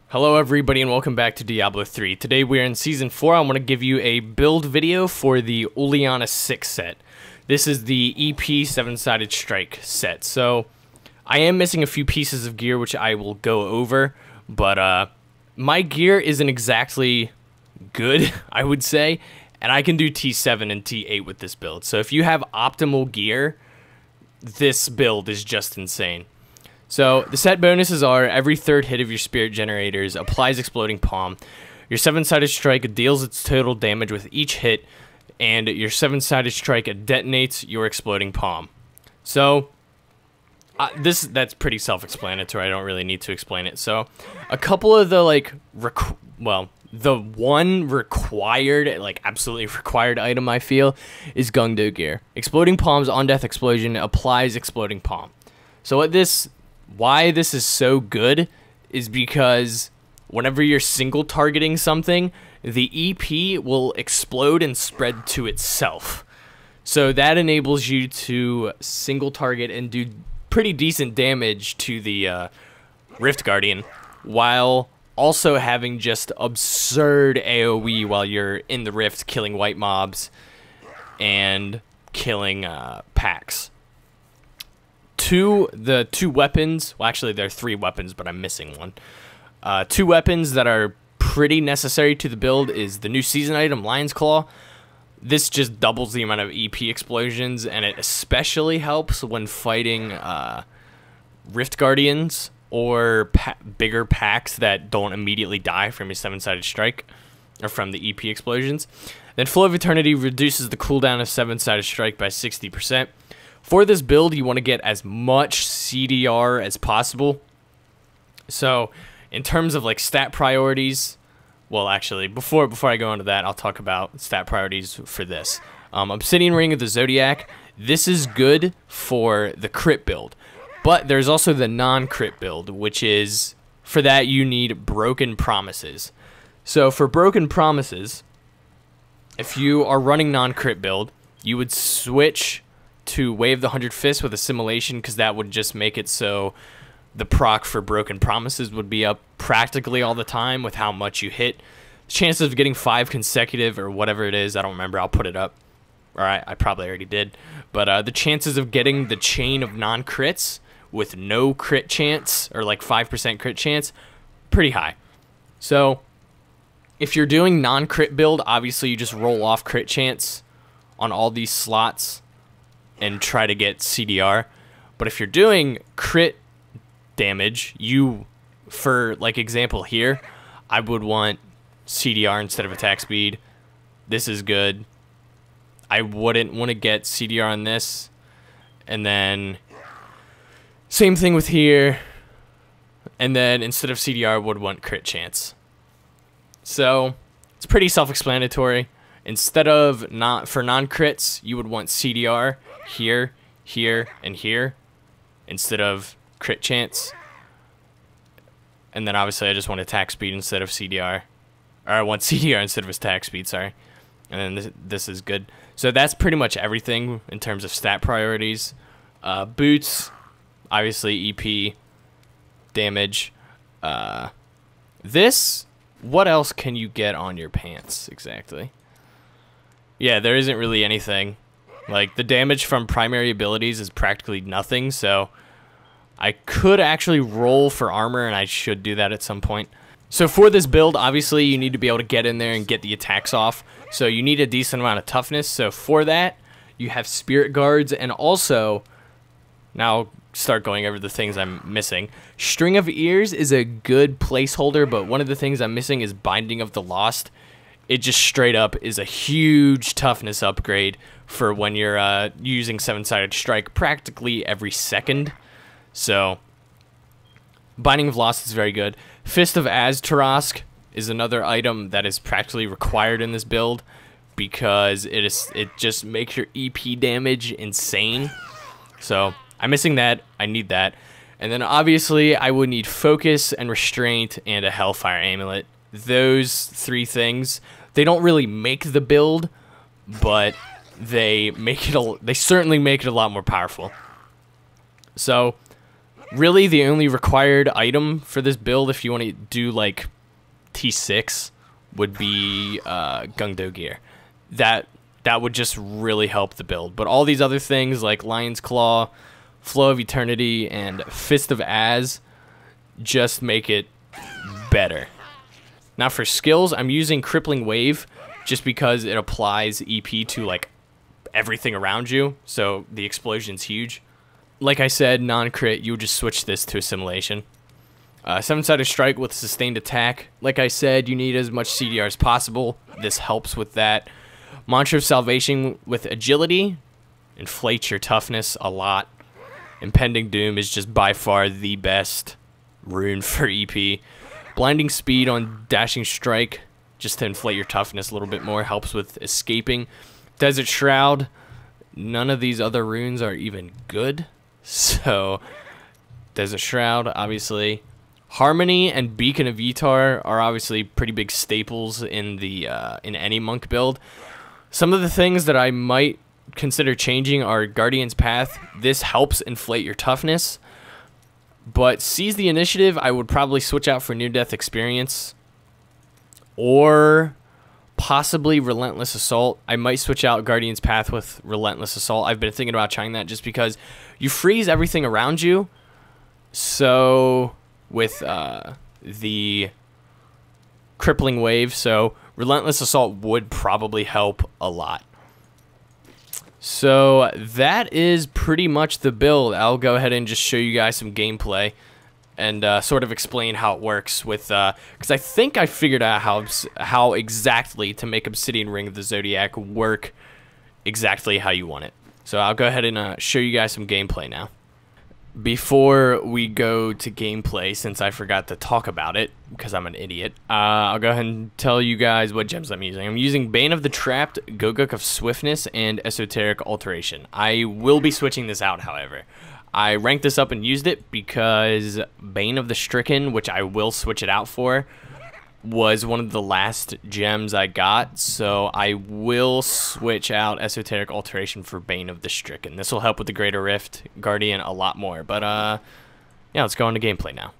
Hello everybody and welcome back to Diablo 3. Today we are in Season 4. I'm going to give you a build video for the Uliana 6 set. This is the EP 7-sided strike set. So I am missing a few pieces of gear which I will go over, but my gear isn't exactly good, I would say, and I can do T7 and T8 with this build. So if you have optimal gear, this build is just insane. So the set bonuses are every third hit of your spirit generators applies exploding palm. Your 7-sided strike deals its total damage with each hit, and your 7-sided strike detonates your exploding palm. So that's pretty self-explanatory. I don't really need to explain it. So a couple of the the one required, absolutely required item I feel is Gungdo gear. Exploding palm's on death explosion applies exploding palm. So why this is so good is because whenever you're single targeting something, the EP will explode and spread to itself. So that enables you to single target and do pretty decent damage to the Rift Guardian, while also having just absurd AoE while you're in the Rift, killing white mobs and killing packs. The two weapons, well actually there are 3 weapons, but I'm missing one. 2 weapons that are pretty necessary to the build is the new season item, Lion's Claw. This just doubles the amount of EP explosions, and it especially helps when fighting Rift Guardians or bigger packs that don't immediately die from your 7-sided strike, or from the EP explosions. Then Flow of Eternity reduces the cooldown of 7-sided strike by 60%. For this build, you want to get as much CDR as possible. So, in terms of stat priorities, well, actually, before I go into that, I'll talk about stat priorities for this. Obsidian Ring of the Zodiac. This is good for the crit build, but there's also the non-crit build, which is, for that you need Broken Promises. So for Broken Promises, if you are running non-crit build, you would switch to Wave the 100 Fists with Assimilation, because that would just make it so the proc for Broken Promises would be up practically all the time with how much you hit. Chances of getting 5 consecutive or whatever it is, I don't remember, I'll put it up. Alright, I probably already did. But the chances of getting the chain of non-crits with no crit chance, or 5% crit chance, pretty high. So if you're doing non-crit build, obviously you just roll off crit chance on all these slots and try to get CDR. But if you're doing crit damage, for example here, I would want CDR instead of attack speed. This is good. I wouldn't want to get CDR on this. And then same thing with here. And then instead of CDR, I would want crit chance. So it's pretty self-explanatory. Instead of for non-crits, you would want CDR here, here, and here, instead of crit chance. And then obviously I just want attack speed instead of CDR. Or I want CDR instead of attack speed, sorry. And then this is good. So that's pretty much everything in terms of stat priorities. Boots, obviously EP, damage. What else can you get on your pants exactly? Yeah, there isn't really anything. The damage from primary abilities is practically nothing, so I could actually roll for armor, and I should do that at some point. So for this build, obviously, you need to be able to get in there and get the attacks off. So you need a decent amount of toughness. So for that, you have Spirit Guards, and also, now I'll start going over the things I'm missing. String of Ears is a good placeholder, but one of the things I'm missing is Binding of the Lost. It just straight up is a huge toughness upgrade for when you're using 7-sided strike practically every second. So Binding of Lost is very good. Fist of Aztarask is another item that is practically required in this build, because it just makes your EP damage insane. So I'm missing that. I need that. And then obviously I would need Focus and Restraint and a Hellfire Amulet. Those 3 things, they don't really make the build, but they certainly make it a lot more powerful. So Really, the only required item for this build, if you want to do like T6, would be Gungdo gear. That would just really help the build. But all these other things like Lion's Claw, Flow of Eternity, and Fist of Az just make it better. Now for skills, I'm using Crippling Wave just because it applies EP to like everything around you, so the explosion's huge. Like I said, non-crit, you would just switch this to Assimilation. 7-sided Strike with Sustained Attack. Like I said, you need as much CDR as possible. This helps with that. Mantra of Salvation with Agility. Inflates your toughness a lot. Impending Doom is just by far the best rune for EP. Blinding Speed on Dashing Strike, just to inflate your toughness a little bit more. Helps with escaping. Desert Shroud. None of these other runes are even good. So, Desert Shroud, obviously. Harmony and Beacon of Ytar are obviously pretty big staples in the in any monk build. Some of the things that I might consider changing are Guardian's Path. This helps inflate your toughness. But Seize the Initiative, I would probably switch out for Near Death Experience. Or possibly Relentless Assault. I might switch out Guardian's Path with Relentless Assault. I've been thinking about trying that just because you freeze everything around you. So with the Crippling Wave, so Relentless Assault would probably help a lot. So that is pretty much the build. I'll go ahead and just show you guys some gameplay and sort of explain how it works with, because I think I figured out how exactly to make Obsidian Ring of the Zodiac work exactly how you want it. So I'll go ahead and show you guys some gameplay now. Before we go to gameplay, since I forgot to talk about it, because I'm an idiot, I'll go ahead and tell you guys what gems I'm using. I'm using Bane of the Trapped, Goguk of Swiftness, and Esoteric Alteration. I will be switching this out, however. I ranked this up and used it because Bane of the Stricken, which I will switch it out for, was one of the last gems I got, so I will switch out Esoteric Alteration for Bane of the Stricken. This will help with the Greater Rift Guardian a lot more, but yeah, let's go on to gameplay now.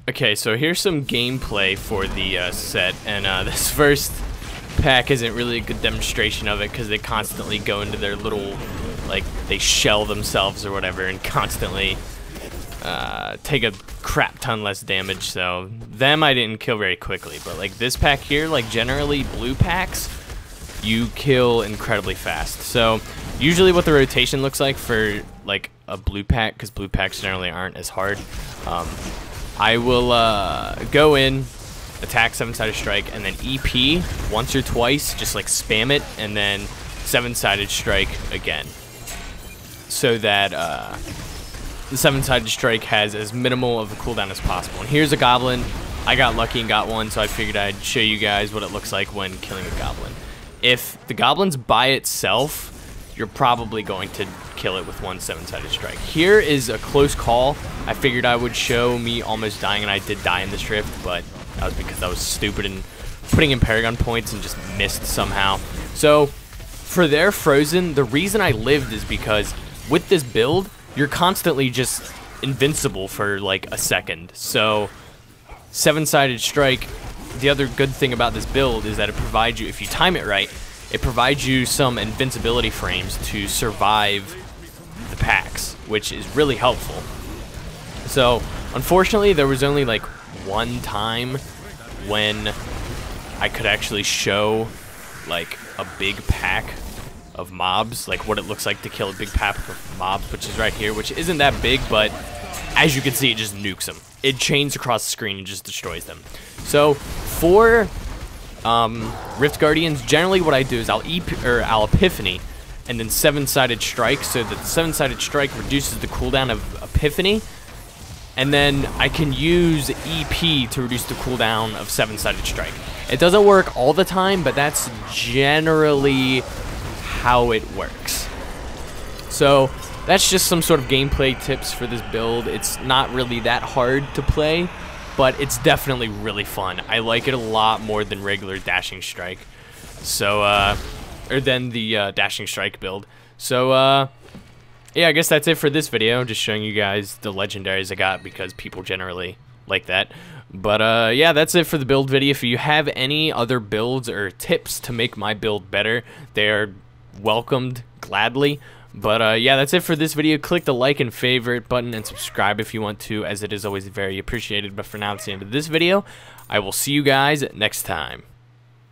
Okay, so here's some gameplay for the set, and this first pack isn't really a good demonstration of it because they constantly go into their little, like, they shell themselves or whatever and constantly take a crap ton less damage. So them I didn't kill very quickly, but like this pack here, like generally blue packs you kill incredibly fast. So usually what the rotation looks like for like a blue pack, because blue packs generally aren't as hard, I will go in, attack 7-sided strike, and then EP once or twice, just like spam it, and then 7-sided strike again, so that the 7-sided strike has as minimal of a cooldown as possible. And here's a goblin. I got lucky and got one, so I figured I'd show you guys what it looks like when killing a goblin. If the goblin's by itself, you're probably going to kill it with one 7-sided strike. Here is a close call. I figured I would show me almost dying, and I did die in this rift, but that was because I was stupid and putting in Paragon points and just missed somehow. So for their Frozen, the reason I lived is because with this build, you're constantly just invincible for like a second. So 7-sided strike, the other good thing about this build is that it provides you, if you time it right, it provides you some invincibility frames to survive the packs, which is really helpful. So unfortunately there was only like one time when I could actually show like a big pack of mobs, like what it looks like to kill a big pack of mobs, which is right here, which isn't that big, but as you can see, it just nukes them. It chains across the screen and just destroys them. So for Rift Guardians, generally what I do is I'll Epiphany and then 7-sided strike, so that the 7-sided strike reduces the cooldown of Epiphany, and then I can use EP to reduce the cooldown of 7-sided strike. It doesn't work all the time, but that's generally how it works. So that's just some sort of gameplay tips for this build. It's not really that hard to play, but it's definitely really fun. I like it a lot more than regular Dashing Strike. So or than the Dashing Strike build. So Yeah, I guess that's it for this video. Just showing you guys the legendaries I got because people generally like that. But yeah, that's it for the build video. If you have any other builds or tips to make my build better, they are welcomed gladly. But yeah, that's it for this video. Click the like and favorite button and subscribe if you want to, as it is always very appreciated. But for now, it's the end of this video. I will see you guys next time.